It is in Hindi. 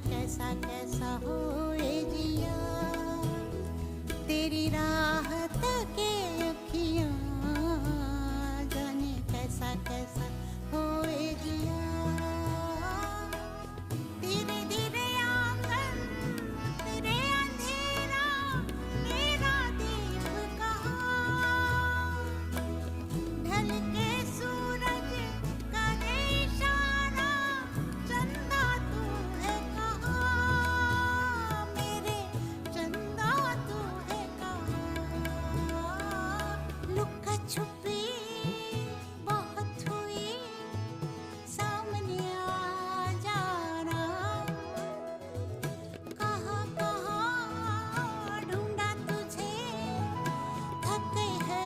कैसा कैसा होए जिया, तेरी राहत के अखियाँ, जाने कैसा कैसा होए जिया। धीरे धीरे आंगन तेरे अंधेरा, मेरा दीप कहाँ, ढल के सूरज करे इशारा, चंदा तू है कहाँ, मेरे चंदा तू है कहाँ। लुका छुप